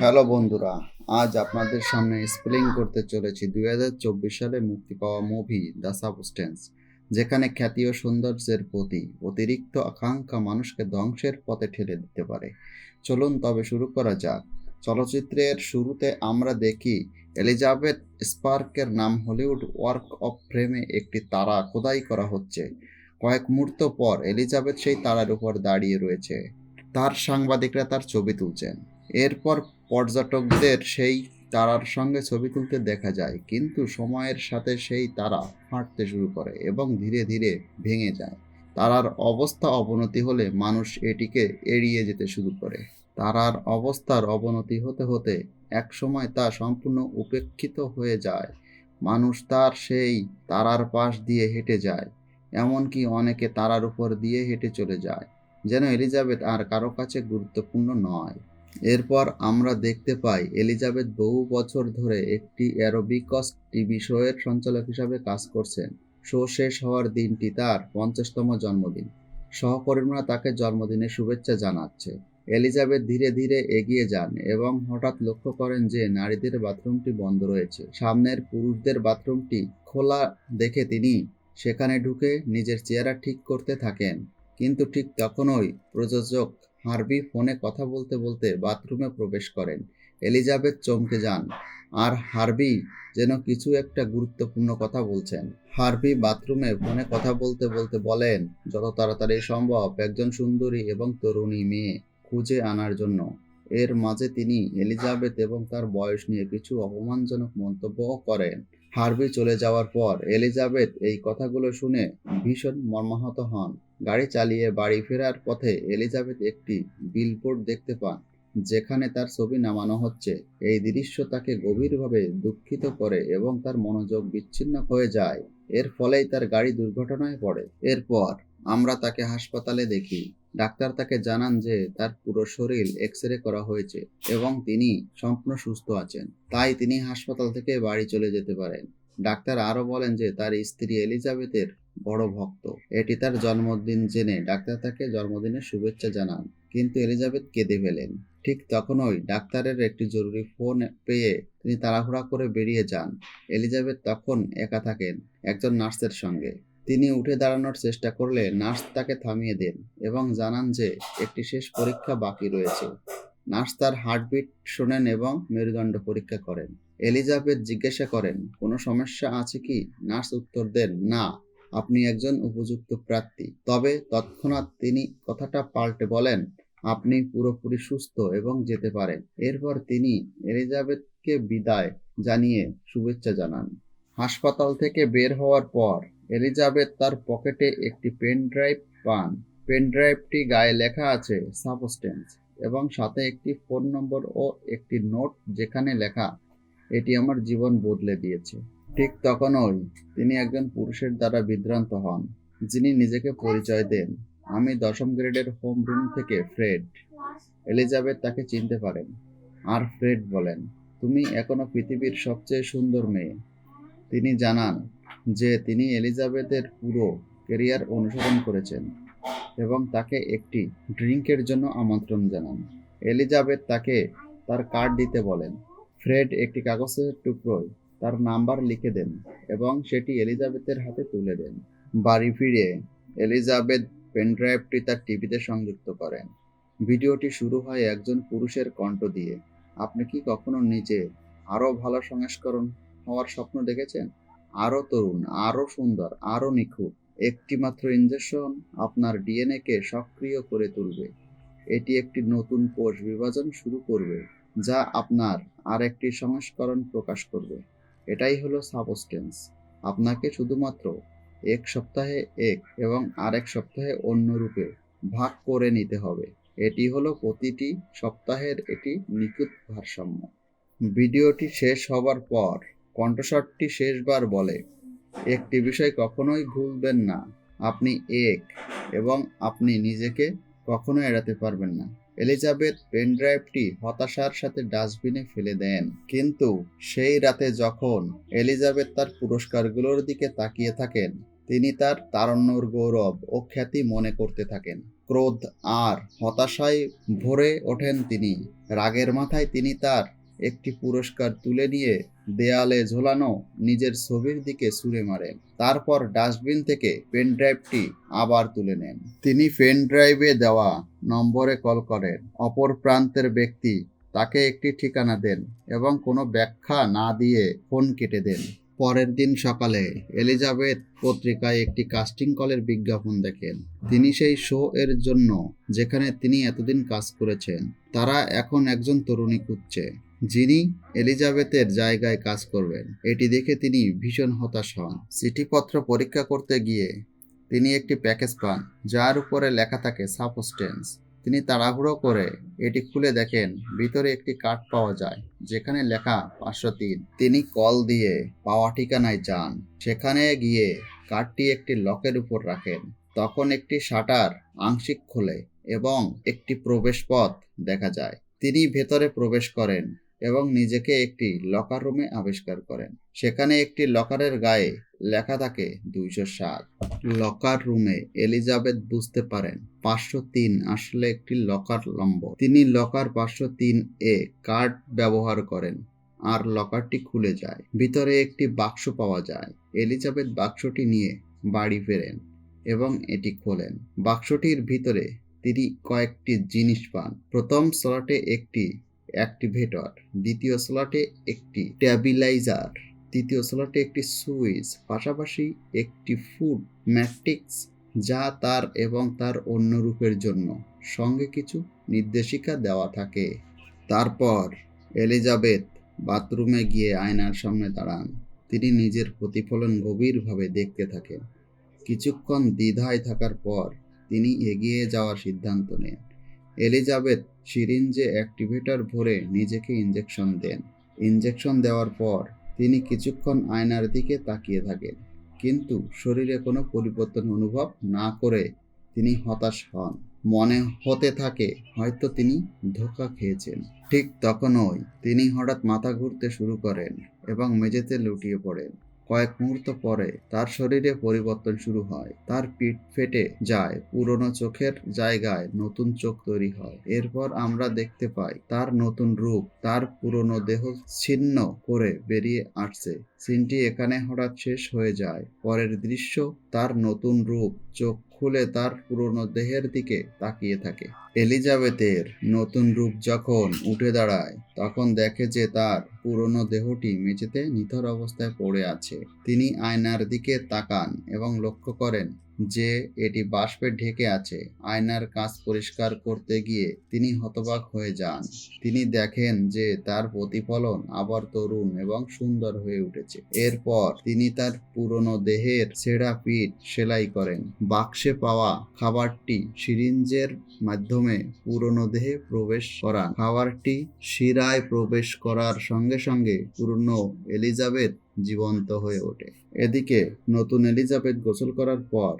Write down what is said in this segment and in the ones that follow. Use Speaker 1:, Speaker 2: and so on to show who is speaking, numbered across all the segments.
Speaker 1: Hello বন্ধুরা, আজ আপনাদের সামনে স্পেলিং করতে চলেছি 2024 সালে মুক্তি পাওয়া মুভি দ্য সাবস্টেন্স, যেখানে খ্যাতি ও সৌন্দর্যের প্রতি অতিরিক্ত আকাঙ্ক্ষা মানুষকে ধ্বংসের পথে ঠেলে দিতে পারে। চলুন তবে শুরু করা যাক। চলচ্চিত্রের শুরুতে আমরা দেখি এলিজাবেথ স্পার্কের নাম হলিউড ওয়ার্ক অফ ফ্রেমে একটি তারা খোদাই করা হচ্ছে। কয়েক মুহূর্ত পর এলিজাবেথ সেই তারার উপর দাঁড়িয়ে রয়েছে। তার সাংবাদিকরা তার ছবি তুলছেন। এরপর পর্যটকদের সেই তারার সঙ্গে ছবি তুলতে দেখা যায়, কিন্তু সময়ের সাথে সেই তারা ফাটতে শুরু করে এবং ধীরে ধীরে ভেঙে যায়। তারার অবস্থা অবনতি হলে মানুষ এটিকে এড়িয়ে যেতে শুরু করে। তারার অবস্থার অবনতি হতে হতে একসময় তা সম্পূর্ণ উপেক্ষিত হয়ে যায়। মানুষ তার সেই তারার পাশ দিয়ে হেঁটে যায়, এমনকি অনেকে তারার উপর দিয়ে হেঁটে চলে যায়, যেন এলিজাবেথ আর কারো কাছে গুরুত্বপূর্ণ নয়। এরপর আমরা দেখতে পাই এলিজাবেথ বহু বছর ধরে একটি অ্যারোবিকস টিভি শোয়ের সঞ্চালক হিসাবে কাজ করছেন। শো শেষ হওয়ার দিনটি তার 50তম জন্মদিন। সহকর্মীরা তাকে জন্মদিনের শুভেচ্ছা জানাচ্ছে। এলিজাবেথ ধীরে ধীরে এগিয়ে যান এবং হঠাৎ লক্ষ্য করেন যে নারীদের বাথরুমটি বন্ধ রয়েছে। সামনের পুরুষদের বাথরুমটি খোলা দেখে তিনি সেখানে ঢুকে নিজের চেহারা ঠিক করতে থাকেন। কিন্তু ঠিক তখনই প্রযোজক হার্ভি ফোনে কথা বলতে বলতে বাথরুমে প্রবেশ করেন। এলিজাবেথ চমকে যান, আর হার্ভি যেন কিছু একটা গুরুত্বপূর্ণ কথা বলছেন। হার্ভি বাথরুমে ফোনে কথা বলতে বলতে বলেন, যত তাড়াতাড়ি সম্ভব একজন সুন্দরী এবং তরুণী মেয়ে খুঁজে আনার জন্য। এর মাঝে তিনি এলিজাবেথ এবং তার বয়স নিয়ে কিছু অপমানজনক মন্তব্যও করেন। হার্ভি চলে যাওয়ার পর এলিজাবেথ এই কথাগুলো শুনে ভীষণ মর্মাহত হন। গাড়ি চালিয়ে বাড়ি ফেরার পথে এলিজাবেথ একটি বিলবোর্ড দেখতে পান, যেখানে তার ছবি নামানো হচ্ছে। এই দৃশ্য তাকে গভীরভাবে দুঃখিত করে এবং তার মনোযোগ বিচ্ছিন্ন হয়ে যায়। এর ফলেই তার গাড়ি দুর্ঘটনায় পড়ে। এরপর আমরা তাকে হাসপাতালে দেখি। ডাক্তার তাকে জানান যে তার পুরো শরীর এক্স-রে করা হয়েছে এবং তিনি সম্পূর্ণ সুস্থ আছেন, তাই তিনি হাসপাতাল থেকে বাড়ি চলে যেতে পারেন। ডাক্তার আরও বলেন যে তার স্ত্রী এলিজাবেথের বড় ভক্ত। এটি তার জন্মদিন জেনে ডাক্তার তাকে জন্মদিনের শুভেচ্ছা জানান, কিন্তু এলিজাবেথ কেঁদে ফেলেন। ঠিক তখনই ডাক্তারের একটি জরুরি ফোন পেয়ে তিনি তাড়াহুড়া করে বেরিয়ে যান। এলিজাবেথ তখন একা থাকেন একজন নার্সের সঙ্গে। তিনি উঠে দাঁড়ানোর চেষ্টা করলে নার্স তাকে থামিয়ে দেন এবং জানান যে একটি শেষ পরীক্ষা বাকি রয়েছে। নার্স তার হার্টবিট শোনেন এবং মেরুদণ্ড পরীক্ষা করেন। এলিজাবেথ জিজ্ঞাসা করেন, কোনো সমস্যা আছে কি? নার্স উত্তর দেন, না, আপনি একজন উপযুক্ত প্রার্থী। তবে তৎক্ষণাৎ তিনি কথাটা পাল্টে বলেন, আপনি পুরোপুরি সুস্থ এবং যেতে পারেন। এরপর তিনি এলিজাবেথকে বিদায় জানিয়ে শুভেচ্ছা জানান। হাসপাতাল থেকে বের হওয়ার পর এলিজাবেথ তার পকেটে একটি পেন ড্রাইভ পান। পেন ড্রাইভটি গায়ে লেখা আছে সাবস্টেন্স এবং সাথে একটি ফোন নম্বর ও একটি নোট, যেখানে লেখা, এটি আমার জীবন বদলে দিয়েছে। ঠিক তখনই তিনি একজন পুরুষের দ্বারা বিভ্রান্ত হন, যিনি নিজেকে পরিচয় দেন, আমি 10ম গ্রেডের হোম রুম থেকে ফ্রেড। এলিজাবেথ তাকে চিনতে পারেন, আর ফ্রেড বলেন, তুমি এখনো পৃথিবীর সবচেয়ে সুন্দর মেয়ে। তিনি জানান যে তিনি এলিজাবেথের পুরো ক্যারিয়ার অনুসরণ করেছেন এবং তাকে একটি ড্রিঙ্কের জন্য আমন্ত্রণ জানান। এলিজাবেথ তাকে তার কার্ড দিতে বলেন। ফ্রেড একটি কাগজের টুকরোয় তার নাম্বার লিখে দেন এবং সেটি এলিজাবেথের হাতে তুলে দেন। বাড়ি ফিরে এলিজাবেথ পেনড্রাইভটি তার টিভিতে সংযুক্ত করেন। ভিডিওটি শুরু হয় একজন পুরুষের কণ্ঠ দিয়ে। আপনি কি কখনো নিজে আরও ভালো সংস্করণ হওয়ার স্বপ্ন দেখেছেন? আরও তরুণ, আরও সুন্দর, আরও নিখুঁত। একটি মাত্র ইনজেকশন আপনার ডিএনএকে সক্রিয় করে তুলবে। এটি একটি নতুন কোষ বিভাজন শুরু করবে, যা আপনার আরেকটি সংস্করণ প্রকাশ করবে। এটাই হলো সাবস্টেন্স। আপনাকে শুধুমাত্র এক সপ্তাহে এক এবং আরেক সপ্তাহে অন্য রূপে ভাগ করে নিতে হবে। এটি হলো প্রতিটি সপ্তাহের একটি নিখুঁত ভারসাম্য। ভিডিওটি শেষ হবার পর কণ্ঠস্বরটি শেষবার বলে, একটি বিষয় কখনোই ভুলবেন না, আপনি এক এবং আপনি নিজেকে কখনো এড়াতে পারবেন না। এলিজাবেথ পেনড্রাইভটি হতাশার সাথে ডাস্টবিনে ফেলে দেন, কিন্তু সেই রাতে যখন এলিজাবেথ তার পুরস্কারগুলোর দিকে তাকিয়ে থাকেন, তিনি তার তারুণ্যর গৌরব ও খ্যাতি মনে করতে থাকেন। ক্রোধ আর হতাশায় ভরে ওঠেন তিনি। রাগের মাথায় তিনি তার একটি পুরস্কার তুলে নিয়ে দেয়ালে ঝোলানো নিজের ছবির দিকে ছুঁড়ে মারেন। তারপর ডাস্টবিন থেকে পেন ড্রাইভটি আবার তুলে নেন। তিনি পেন ড্রাইভে দেওয়া নম্বরে কল করেন। অপর প্রান্তের ব্যক্তি তাকে একটি ঠিকানা দেন এবং কোনো ব্যাখ্যা না দিয়ে ফোন কেটে দেন। পরের দিন সকালে এলিজাবেথ পত্রিকায় একটি কাস্টিং কলের বিজ্ঞাপন দেখেন। তিনি সেই শো এর জন্য যেখানে তিনি এতদিন কাজ করেছেন। তারা এখন একজন তরুণী খুঁজছে যিনি এলিজাবেথের জায়গায় কাজ করবেন। এটি দেখে তিনি ভীষণ হতাশ হন। চিঠিপত্র পরীক্ষা করতে গিয়ে তিনি একটি প্যাকেজ পান যার উপরে লেখা থাকে সাবস্টেন্স। তিনি তাড়াহুড়ো করে এটি খুলে দেখেন ভিতরে একটি কার্ড পাওয়া যায় যেখানে লেখা 503। তিনি কল দিয়ে পাওয়া ঠিকানায় যান। সেখানে গিয়ে কার্ডটি একটি লকের উপর রাখেন। তখন একটি শাটার আংশিক খোলে এবং একটি প্রবেশপথ দেখা যায়। তিনি ভেতরে প্রবেশ করেন এবং নিজেকে একটি লকার রুমে আবিষ্কার করেন। সেখানে একটি লকারের গায়ে লেখা থাকে 207। লকার রুমে এলিজাবেথ বুঝতে পারেন 503 আসলে একটি লকার নম্বর। তিনি লকার 503 এ কার্ড ব্যবহার করেন আর লকারটি খুলে যায়। ভিতরে একটি বাক্স পাওয়া যায়। এলিজাবেথ বাক্সটি নিয়ে বাড়ি ফেরেন এবং এটি খোলেন। বাক্সটির ভিতরে তিনি কয়েকটি জিনিস পান। প্রথম স্লটে একটি অ্যাক্টিভেটর, দ্বিতীয় স্লটে একটি স্ট্যাবিলাইজার, তৃতীয় স্লটে একটি সুইচ, পাশাপাশি একটি ফুড ম্যাট্রিক্স যা তার এবং তার অন্য রূপের জন্য, সঙ্গে কিছু নির্দেশিকা দেওয়া থাকে। তারপর এলিজাবেথ বাথরুমে গিয়ে আয়নার সামনে দাঁড়ান। তিনি নিজের প্রতিফলন গভীরভাবে দেখতে থাকেন। কিছুক্ষণ দ্বিধায় থাকার পর তিনি এগিয়ে যাওয়ার সিদ্ধান্ত নেন। এলিজাবেথ সিরিঞ্জে অ্যাক্টিভেটর ভরে নিজেকে ইঞ্জেকশন দেন। ইঞ্জেকশন দেওয়ার পর তিনি কিছুক্ষণ আয়নার দিকে তাকিয়ে থাকেন, কিন্তু শরীরে কোনো পরিবর্তন অনুভব না করে তিনি হতাশ হন। মনে হতে থাকে হয়তো তিনি ধোঁকা খেয়েছেন। ঠিক তখনই তিনি হঠাৎ মাথা ঘুরতে শুরু করেন এবং মেঝেতে লুটিয়ে পড়েন। কয়েক মুহূর্ত পরে তার শরীরে পরিবর্তন শুরু হয়। তার পিঠ ফেটে যায়, পুরনো চোখের জায়গায় নতুন চোখ তৈরি হয়। এরপর আমরা দেখতে পাই তার নতুন রূপ, তার পুরনো দেহ ছিন্ন করে বেরিয়ে আসছে। সিনটি এখানে হঠাৎ শেষ হয়ে যায়। পরের দৃশ্য তার নতুন রূপ চোখ খুলে তার পুরনো দেহের দিকে তাকিয়ে থাকে। এলিজাবেথের নতুন রূপ যখন উঠে দাঁড়ায় তখন দেখে যে তার পুরনো দেহটি মেঝেতে নিথর অবস্থায় পড়ে আছে। তিনি আয়নার দিকে তাকান এবং লক্ষ্য করেন যে এটি বাষ্পে ঢেকে আছে। আয়নার কাঁচ পরিষ্কার করতে গিয়ে তিনি হতবাক হয়ে যান। তিনি দেখেন যে তার প্রতিফলন আবার তরুণ এবং সুন্দর হয়ে উঠেছে। এরপর তিনি তার পুরনো দেহের ছেঁড়া পিঠ সেলাই করেন। বাক্সে পাওয়া খাবারটি সিরিঞ্জের মাধ্যমে পুরনো দেহে প্রবেশ করান। খাবারটি শিরায় প্রবেশ করার সঙ্গে সঙ্গে পুরনো এলিজাবেথ জীবন্ত হয়ে ওঠে। এদিকে নতুন এলিজাবেথ গোসল করার পর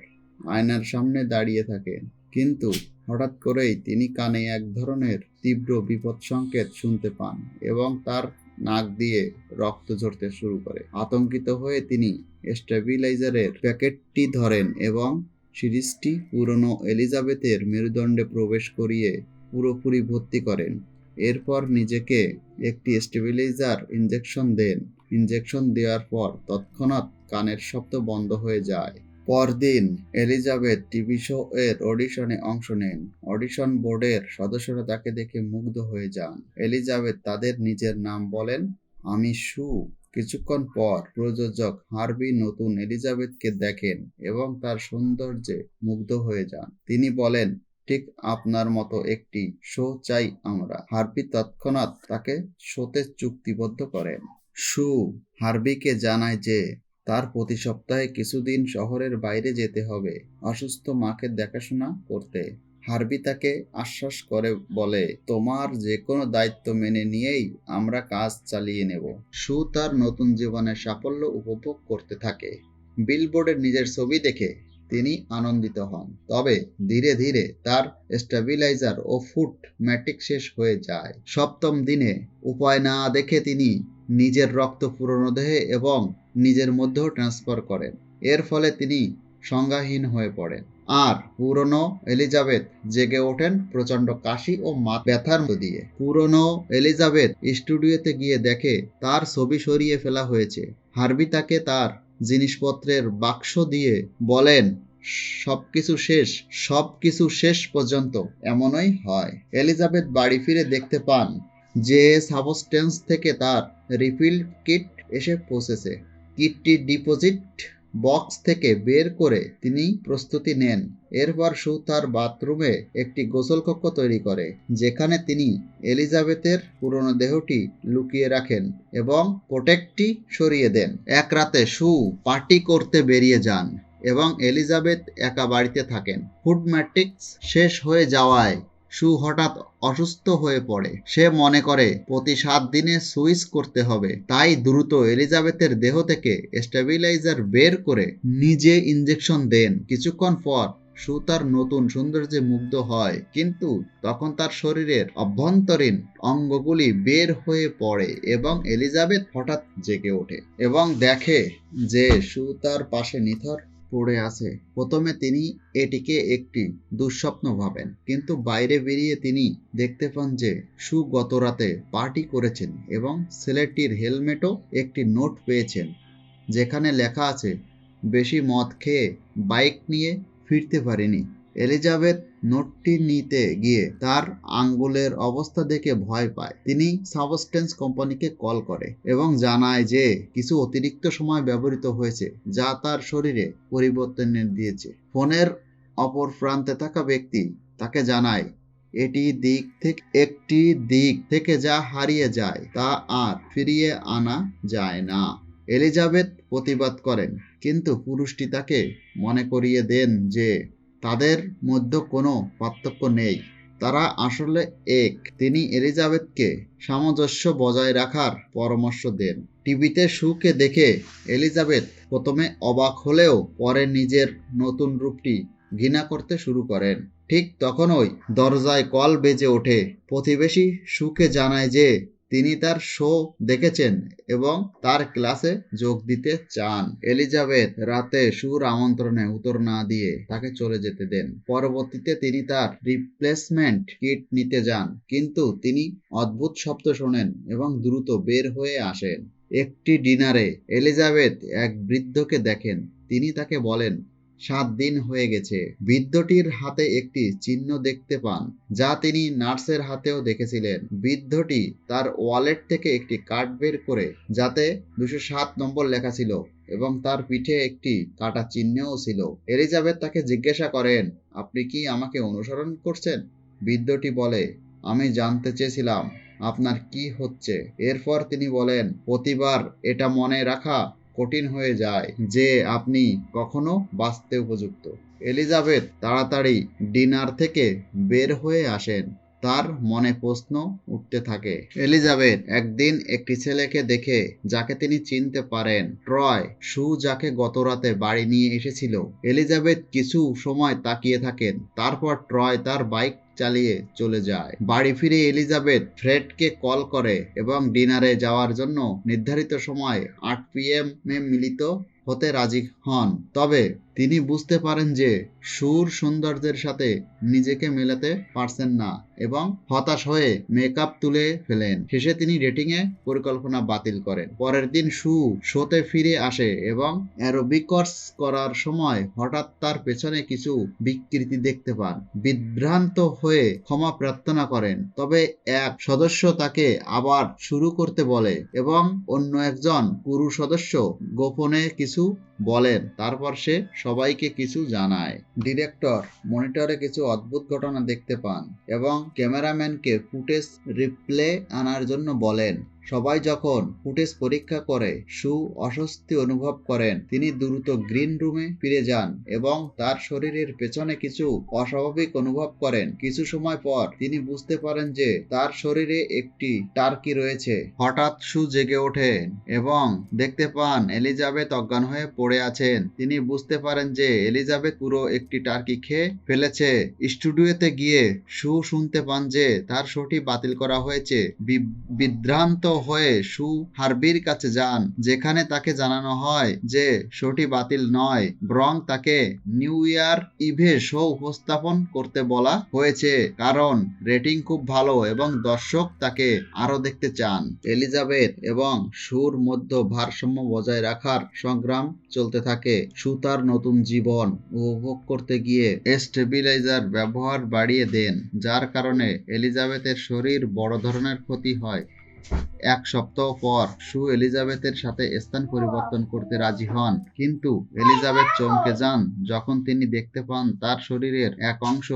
Speaker 1: আয়নার সামনে দাঁড়িয়ে থাকেন, কিন্তু হঠাৎ করেই তিনি কানে এক ধরনের তীব্র বিপদ সংকেত শুনতে পান এবং তার নাক দিয়ে রক্ত ঝরতে শুরু করে। আতঙ্কিত হয়ে তিনি স্টেবিলাইজারের প্যাকেটটি ধরেন এবং সিরিজটি পুরনো এলিজাবেথের মেরুদণ্ডে প্রবেশ করিয়ে পুরোপুরি ভর্তি করেন। এরপর নিজেকে একটি স্টেবিলাইজার ইঞ্জেকশন দেন। ইঞ্জেকশন দেওয়ার পর তৎক্ষণাৎ কানের শব্দ বন্ধ হয়ে যায়। পরদিন এলিজাবেথ টিভি শো এর অডিশনে অংশ নেন। অডিশন বোর্ডের সদস্যরা তাকে দেখে মুগ্ধ হয়ে যান। এলিজাবেথ তাদের নিজের নাম বলেন, আমি সু। কিছুক্ষণ পর প্রযোজক হার্ভি নতুন এলিজাবেথকে দেখেন এবং তার সৌন্দর্যে মুগ্ধ হয়ে যান। তিনি বলেন, ঠিক আপনার মতো একটি শো চাই আমরা। হার্ভি তৎক্ষণাৎ তাকে শোতে চুক্তিবদ্ধ করেন। সু হার্ভিকে জানায় যে তার প্রতি সপ্তাহে কিছুদিন শহরের বাইরে যেতে হবে অসুস্থ মাকে দেখাশোনা করতে। হার্ভি তাকে আশ্বাস করে বলে, তোমার যে কোনো দায়িত্ব মেনে নিয়েই আমরা কাজ চালিয়ে নেব। সু তার নতুন জীবনের সাফল্য উপভোগ করতে থাকে। বিলবোর্ডের নিজের ছবি দেখে তিনি আনন্দিত হন, তবে ধীরে ধীরে তার স্টেবিলাইজার ও ফুড ম্যাট্রিক্স শেষ হয়ে যায়। সপ্তম দিনে উপায় না দেখে তিনি নিজের রক্ত পুরনো দেহে এবং নিজের মধ্যেও ট্রান্সফার করেন। এর ফলে তিনি সংজ্ঞাহীন হয়ে পড়েন। আর পুরনো এলিজাবেথ জেগে ওঠেন প্রচণ্ড কাশি ও ব্যথার মধ্য দিয়ে। পুরনো এলিজাবেথ স্টুডিওতে গিয়ে দেখে তার ছবি সরিয়ে ফেলা হয়েছে। হার্বি তাকে তার জিনিসপত্রের বাক্স দিয়ে বলেন, সবকিছু শেষ পর্যন্ত এমনই হয়। এলিজাবেথ বাড়ি ফিরে দেখতে পান যে সাবস্টেন্স থেকে তার রিফিল কিট এসে পৌঁছেছে। কিটটি ডিপোজিট বক্স থেকে বের করে তিনি প্রস্তুতি নেন। এরপর সু তার বাথরুমে একটি গোসলকক্ষ তৈরি করে, যেখানে তিনি এলিজাবেথের পুরনো দেহটি লুকিয়ে রাখেন এবং প্রোটেক্টটি সরিয়ে দেন। এক রাতে সু পার্টি করতে বেরিয়ে যান এবং এলিজাবেথ একা বাড়িতে থাকেন। ফুড ম্যাট্রিক্স শেষ হয়ে যাওয়ায় সু হঠাৎ অসুস্থ হয়ে পড়ে। সে মনে করে প্রতি 7 দিনে সুইচ করতে হবে, তাই দ্রুত এলিজাবেথের দেহ থেকে স্টেবিলাইজার বের করে নিজে ইনজেকশন দেন। কিছুক্ষণ পর সু তার নতুন সৌন্দর্যে মুগ্ধ হয়, কিন্তু তখন তার শরীরের অভ্যন্তরীণ অঙ্গগুলি বের হয়ে পড়ে এবং এলিজাবেথ হঠাৎ জেগে ওঠে এবং দেখে যে সু তার পাশে নিথর পড়ে আছে। প্রথমে তিনি এটিকে একটি দুঃস্বপ্ন ভাবেন, কিন্তু বাইরে বেরিয়ে তিনি দেখতে পান যে সু গত রাতে পার্টি করেছেন এবং ছেলেটির হেলমেটও একটি নোট পেয়েছেন, যেখানে লেখা আছে, বেশি মদ খেয়ে বাইক নিয়ে ফিরতে পারিনি। এলিজাবেথ নোটটি নিতে গিয়ে তার আঙ্গুলের অবস্থা দেখে ভয় পায়। তিনি সাবস্টেন্স কোম্পানিকে কল করে এবং জানায় যে কিছু অতিরিক্ত সময় ব্যবহৃত হয়েছে, যা তার শরীরে পরিবর্তন দিয়েছে। ফোনের অপর প্রান্তে থাকা ব্যক্তি তাকে জানায় একটি দিক থেকে যা হারিয়ে যায় তা আর ফিরিয়ে আনা যায় না। এলিজাবেথ প্রতিবাদ করেন, কিন্তু পুরুষটি তাকে মনে করিয়ে দেন যে তাদের মধ্যে কোনো পার্থক্য নেই, তারা আসলে এক। তিনি এলিজাবেথকে সামঞ্জস্য বজায় রাখার পরামর্শ দেন। টিভিতে সুকে দেখে এলিজাবেথ প্রথমে অবাক হলেও পরে নিজের নতুন রূপটি ঘৃণা করতে শুরু করেন। ঠিক তখনই দরজায় কল বেজে ওঠে। প্রতিবেশী সুকে জানায় যে তিনি তার শো দেখেছেন এবং তার ক্লাসে যোগ দিতে চান। এলিজাবেথ রাতে সুর আমন্ত্রণে উত্তর না দিয়ে তাকে চলে যেতে দেন। পরবর্তীতে তিনি তার রিপ্লেসমেন্ট কিট নিতে যান, কিন্তু তিনি অদ্ভুত শব্দ শোনেন এবং দ্রুত বের হয়ে আসেন। একটি ডিনারে এলিজাবেথ এক বৃদ্ধকে দেখেন। তিনি তাকে বলেন 7 দিন হয়ে গেছে। বৃদ্ধটির হাতে একটি চিহ্ন দেখতে পান, যা তিনি নার্সের হাতেও দেখেছিলেন। বৃদ্ধটি তার ওয়ালেট থেকে একটি কার্ড বের করে, যাতে 207 নম্বর লেখা ছিল এবং তার পিঠে একটি কাটা চিহ্নও ছিল। এলিজাবেথ তাকে জিজ্ঞাসা করেন, আপনি কি আমাকে অনুসরণ করছেন? বৃদ্ধটি বলে, আমি জানতে চেয়েছিলাম আপনার কি হচ্ছে। এরপর তিনি বলেন, প্রতিবার এটা মনে রাখা কঠিন হয়ে যায় যে আপনি কখনো বাঁচতে উপযুক্ত। এলিজাবেথ তাড়াতাড়ি ডিনার থেকে বের হয়ে আসেন। তার মনে প্রশ্ন উঠতে থাকে। এলিজাবেথ একদিন একটি ছেলেকে দেখে, যাকে তিনি চিনতে পারেন, ট্রয়, সু যাকে গতরাতে বাড়ি নিয়ে এসেছিল। এলিজাবেথ কিছু সময় তাকিয়ে থাকেন, তারপর ট্রয় তার বাইক চালিয়ে চলে যায়। বাড়ি ফিরে এলিজাবেথ ফ্রেডকে কল করে এবং ডিনারে যাওয়ার জন্য নির্ধারিত সময় 8 PM মিলিত হতে রাজি হন। তবে তিনি বুঝতে পারেন যে সুর সৌন্দর্যের সাথে নিজেকে মেলাতে পারছেন না এবং হতাশ হয়ে মেকআপ তুলে ফেলেন। শেষে তিনি ডেটিংয়ে পরিকল্পনা বাতিল করেন। পরের দিন সু শোতে ফিরে আসে এবং অ্যারোবিকস করার সময় হঠাৎ তার পেছনে কিছু বিকৃতি দেখতে পান। বিভ্রান্ত হয়ে ক্ষমা প্রার্থনা করেন, তবে এক সদস্য তাকে আবার শুরু করতে বলে এবং অন্য একজন পুরুষ সদস্য গোপনে কিছু বলেন। তারপর সে সবাইকে কিছু জানায়। ডিরেক্টর মনিটরে কিছু অদ্ভুত ঘটনা দেখতে পান এবং ক্যামেরাম্যানকে ফুটেজ রিপ্লে আনার জন্য বলেন। সবাই যখন ফুটেজ পরীক্ষা করে সু অস্বস্তি অনুভব করেন, তিনি দ্রুত গ্রিন রুমে ফিরে যান এবং তার শরীরের পেছনে কিছু অস্বাভাবিক অনুভব করেন। কিছু সময় পর তিনি বুঝতে পারেন যে তার শরীরে একটি টার্কি রয়েছে। হঠাৎ সু জেগে ওঠেন এবং দেখতে পান এলিজাবেথ অজ্ঞান হয়ে পড়ে আছেন। তিনি বুঝতে পারেন যে এলিজাবেথ পুরো একটি টার্কি খেয়ে ফেলেছে। স্টুডিওতে গিয়ে সু শুনতে পান যে তার শোটি বাতিল করা হয়েছে। বিভ্রান্ত হয়ে সু হার্বির কাছে যান, যেখানে তাকে জানানো হয় যে শোটি বাতিল নয়, বরং তাকে নিউ ইয়ার ইভে শো উপস্থাপন করতে বলা হয়েছে, কারণ রেটিং খুব ভালো এবং দর্শক তাকে আরো দেখতে চান। এলিজাবেথ এবং সুর মধ্যে ভারসাম্য বজায় রাখার সংগ্রাম চলতে থাকে। সু তার নতুন জীবন উপভোগ করতে গিয়ে স্টেবিলাইজার ব্যবহার বাড়িয়ে দেন, যার কারণে এলিজাবেথের শরীর বড় ধরনের ক্ষতি হয়। এক সপ্তাহ পর সু এলিজাবেথের সাথে স্থান পরিবর্তন করতে রাজি হন, কিন্তু এলিজাবেথ চমকে যান যখন তিনি দেখতে পান তার শরীরের এক অংশ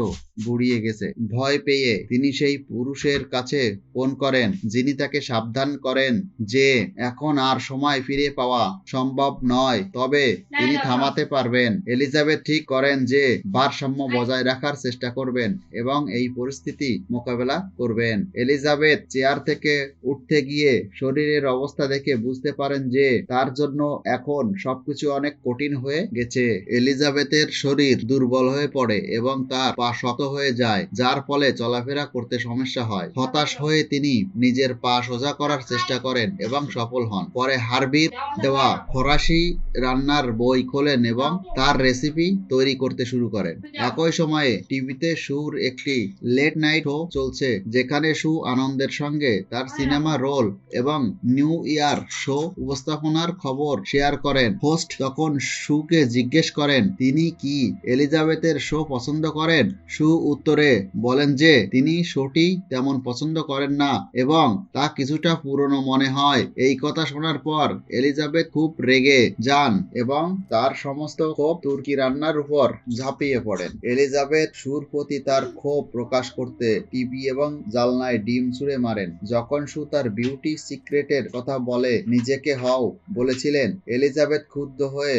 Speaker 1: বুড়িয়ে গেছে। ভয় পেয়ে তিনি সেই পুরুষের কাছে ফোন করেন, যিনি তাকে সাবধান করেন যে এখন আর সময় ফিরে পাওয়া সম্ভব নয়, তবে তিনি থামাতে পারবেন। এলিজাবেথ ঠিক করেন যে ভারসাম্য বজায় রাখার চেষ্টা করবেন এবং এই পরিস্থিতি মোকাবেলা করবেন। এলিজাবেথ চেয়ার থেকে উঠতে গিয়ে শরীরের অবস্থা দেখে বুঝতে পারেন যে তার জন্য এখন সবকিছু অনেক কঠিন হয়ে গেছে। এলিজাবেথের শরীর দুর্বল হয়ে পড়ে এবং তার পা শক্ত হয়ে যায়, যার ফলে চলাফেরা করতে সমস্যা হয়। হতাশ হয়ে তিনি নিজের পা সোজা করার চেষ্টা করেন এবং সফল হন। পরে হার্বির দেওয়া ফরাসি রান্নার বই খোলেন এবং তার রেসিপি তৈরি করতে শুরু করেন। একই সময়ে টিভিতে সুর একটি লেট নাইট শো চলছে, যেখানে সু আনন্দের সঙ্গে তার সিনেমা রোল এবং নিউ ইয়ার শো উপস্থাপনার খবর শেয়ার করেন। হোস্ট তখন সুকে জিজ্ঞেস করেন তিনি কি এলিজাবেথের শো পছন্দ করেন। সু উত্তরে বলেন যে তিনি শোটি তেমন পছন্দ করেন না এবং তা কিছুটা পুরনো মনে হয়। এই কথা শোনার পর এলিজাবেথ খুব রেগে যান এবং তার সমস্ত ক্ষোভ তুর্কি রান্নার উপর ঝাঁপিয়ে পড়েন। এলিজাবেথ সুর প্রতি তার ক্ষোভ প্রকাশ করতে টিভি এবং জানলায় ডিম ছুঁড়ে মারেন। যখন সু তার বিউটি সিক্রেটের কথা বলে নিজেকে হও বলেছিলেন, এলিজাবেথ ক্ষুব্ধ হয়ে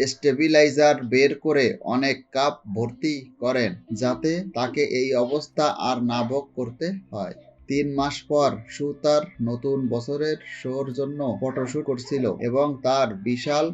Speaker 1: স্টেবিলাইজার বের করে অনেক কাপ ভর্তি করেন, যাতে তাকে এই অবস্থা আর না ভোগ করতে হয়। 3 মাস পর সু তার নতুন বছরের শোর জন্য ফটোশুট করছিল এবং তার বিশাল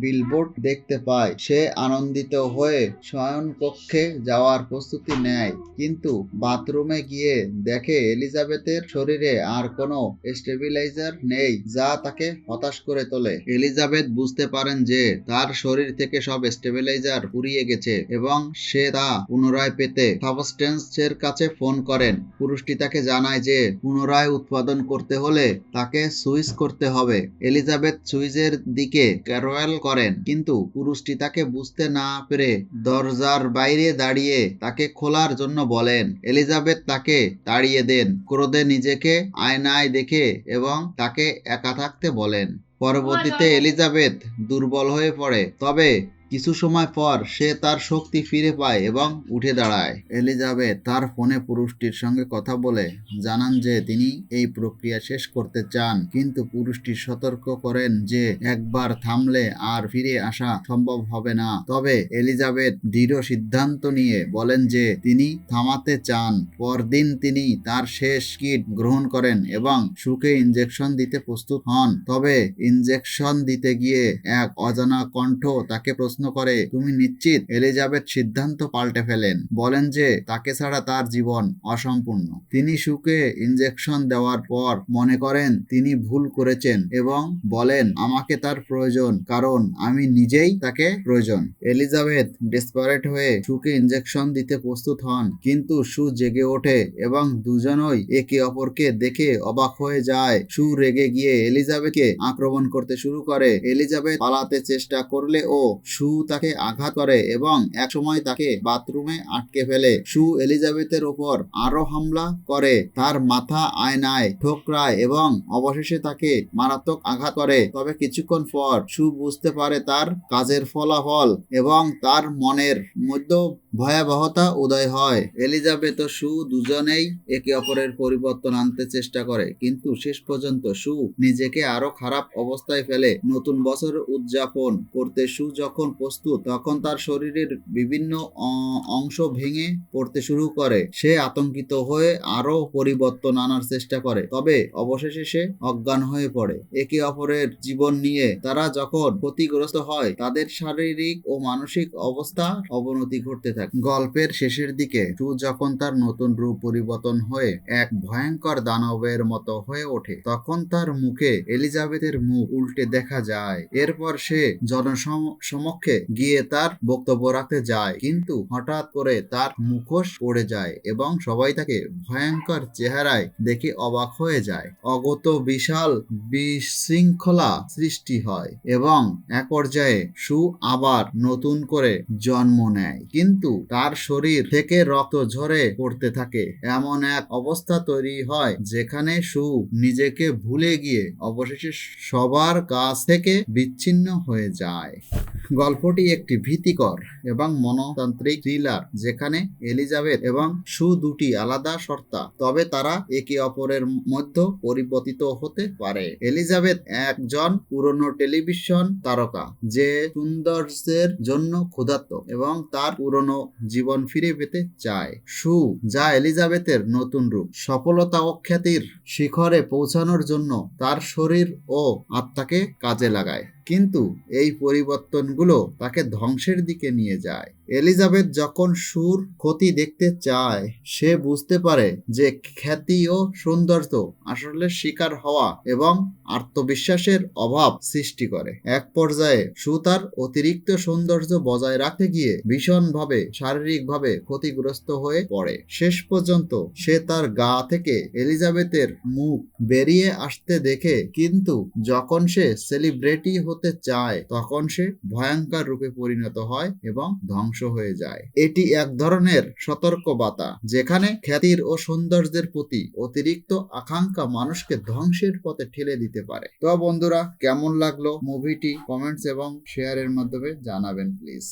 Speaker 1: বিলবোর্ড দেখতে পায়। সে আনন্দিত হয়ে শয়নকক্ষে যাওয়ার প্রস্তুতি নেয়, কিন্তু বাথরুমে গিয়ে দেখে এলিজাবেথের শরীরে আর কোনো স্টেবিলাইজার নেই, যা তাকে হতাশ করে তোলে। এলিজাবেথ বুঝতে পারেন যে তার শরীর থেকে সব স্টেবিলাইজার ফুরিয়ে গেছে এবং সে তা পুনরায় পেতে সাবস্টেন্সের কাছে ফোন করেন। পুরুষটি তাকে জানায় যে পুনরায় উৎপাদন করতে হলে তাকে সুইচ করতে হবে। এলিজাবেথ সুইচের দিকে ক্যারোয়েল করেন, কিন্তু পুরুষটি তাকে বুঝতে না পেরে দরজার বাইরে দাঁড়িয়ে তাকে খোলার জন্য বলেন। এলিজাবেথ তাকে তাড়িয়ে দেন, ক্রোধে নিজেকে আয়নায় দেখে এবং তাকে একা থাকতে বলেন। পরবর্তীতে এলিজাবেথ দুর্বল হয়ে পড়ে, তবে কিছু সময় পর সে তার শক্তি ফিরে পায় এবং উঠে দাঁড়ায়। এলিজাবেথ তার ফোনে পুরুষটির সঙ্গে কথা বলে জানান যে তিনি এই প্রক্রিয়া শেষ করতে চান, কিন্তু পুরুষটি সতর্ক করেন যে একবার থামলে আর ফিরে আসা সম্ভব হবে না। তবে এলিজাবেথ দৃঢ় সিদ্ধান্ত নিয়ে বলেন যে তিনি থামাতে চান। পরদিন তিনি তার শেষ কিট গ্রহণ করেন এবং সুকে ইনজেকশন দিতে প্রস্তুত হন। তবে ইনজেকশন দিতে গিয়ে এক অজানা কণ্ঠ তাকে প্রশ্ন করে, তুমি নিশ্চিত? এলিজাবেথ সিদ্ধান্ত পাল্টে ফেলেন, বলেন যে তাকে ছাড়া তার জীবন অসম্পূর্ণ। তিনি সুকে ইনজেকশন দেওয়ার পর মনে করেন তিনি ভুল করেছেন এবং বলেন আমাকে তার প্রয়োজন, কারণ আমি নিজেই তাকে প্রয়োজন। এলিজাবেথ ডেসপারেট হয়ে সুকে ইনজেকশন দিতে প্রস্তুত হন, কিন্তু সু জেগে ওঠে এবং দুজনই একে অপরকে দেখে অবাক হয়ে যায়। সু রেগে গিয়ে এলিজাবেথকে আক্রমণ করতে শুরু করে। এলিজাবেথ পালাতে চেষ্টা করলে ও সু তাকে আঘাত করে এবং একসময় তাকে বাথরুমে আটকে ফেলে। সু এলিজাবেথের উপর আরো হামলা করে, তার মাথা আয়নায় ঠোকরায় এবং অবশেষে তাকে মারাত্মক আঘাত করে। তবে কিছুক্ষণ পর সু বুঝতে পারে তার কাজের ফলাফল এবং তার মনের মধ্যে ভয়াবহতা উদয় হয়। এলিজাবেথ ও সু দুজনেই একে অপরের পরিবর্তন আনতে চেষ্টা করে, কিন্তু শেষ পর্যন্ত সু নিজেকে আরো খারাপ অবস্থায় ফেলে। নতুন বছর উদযাপন করতে সু যখন প্রস্তুত, তখন তার শরীরের বিভিন্ন অংশ ভেঙে পড়তে শুরু করে। সে আতঙ্কিত হয়ে আরো পরিবর্তন আনার চেষ্টা করে, তবে অবশেষে সে অজ্ঞান হয়ে পড়ে। একে অপরের জীবন নিয়ে তারা যখন ক্ষতিগ্রস্ত হয়, তাদের শারীরিক ও মানসিক অবস্থা অবনতি ঘটতে থাকে। থাকে। গল্পের শেষের দিকে সু যখন তার নতুন রূপ পরিবর্তন হয়ে এক ভয়ঙ্কর দানবের মতো হয়ে ওঠে, তখন তার মুখে এলিজাবেথের মুখ উল্টে দেখা যায়। এরপর সে জনসমক্ষে গিয়ে তার বক্তব্য রাখতে যায়, কিন্তু হঠাৎ করে তার মুখোশ পড়ে যায় এবং সবাই তাকে ভয়ঙ্কর চেহারায় দেখে অবাক হয়ে যায়। অগত বিশাল বিশৃঙ্খলা সৃষ্টি হয় এবং এক পর্যায়ে সু আবার নতুন করে জন্ম নেয়, কিন্তু তার শরীর থেকে রক্ত ঝরে পড়তে থাকে। এমন এক অবস্থা তৈরি হয় যেখানে সু নিজেকে ভুলে গিয়ে অবশেষে সবার কাছ থেকে বিচ্ছিন্ন হয়ে যায়। গল্পটি একটি ভীতিকর এবং মনস্তান্ত্রিক থ্রিলার, যেখানে এলিজাবেথ এবং সু দুটি আলাদা সত্তা, তবে তারা একে অপরের মধ্যে পরিবর্তিত হতে পারে। এলিজাবেথ একজন পুরনো টেলিভিশন তারকা যে সৌন্দর্যের জন্য ক্ষুধার্ত এবং তার পুরনো জীবন ফিরে পেতে চায়। সু, যা এলিজাবেথের নতুন রূপ, সফলতা ও খ্যাতির শিখরে পৌঁছানোর জন্য তার শরীর ও আত্মাকে কাজে লাগায়, কিন্তু এই পরিবর্তনগুলো তাকে ধ্বংসের দিকে নিয়ে যায়। এলিজাবেথ যখন সুর ক্ষতি দেখতে চায়, সে বুঝতে পারে যে খ্যাতি ও সৌন্দর্য আসলে শিকার হওয়া এবং আত্মবিশ্বাসের অভাব সৃষ্টি করে। এক পর্যায়ে সু তার অতিরিক্ত সৌন্দর্য বজায় রাখতে গিয়ে ভীষণভাবে শারীরিকভাবে ক্ষতিগ্রস্ত হয়ে পড়ে। শেষ পর্যন্ত সে তার গা থেকে এলিজাবেথের মুখ বেরিয়ে আসতে দেখে, কিন্তু যখন সে সেলিব্রিটি হতে চায় তখন সে ভয়ঙ্কর রূপে পরিণত হয় এবং ধ্বংস হয়ে যায়। এটি এক ধরনের সতর্কবার্তা যেখানে খ্যাতির ও সৌন্দর্যের প্রতি অতিরিক্ত আকাঙ্ক্ষা মানুষকে ধ্বংসের পথে ঠেলে দিতে পারে। তো বন্ধুরা, কেমন লাগলো মুভিটি কমেন্টস এবং শেয়ারের মাধ্যমে জানাবেন প্লিজ।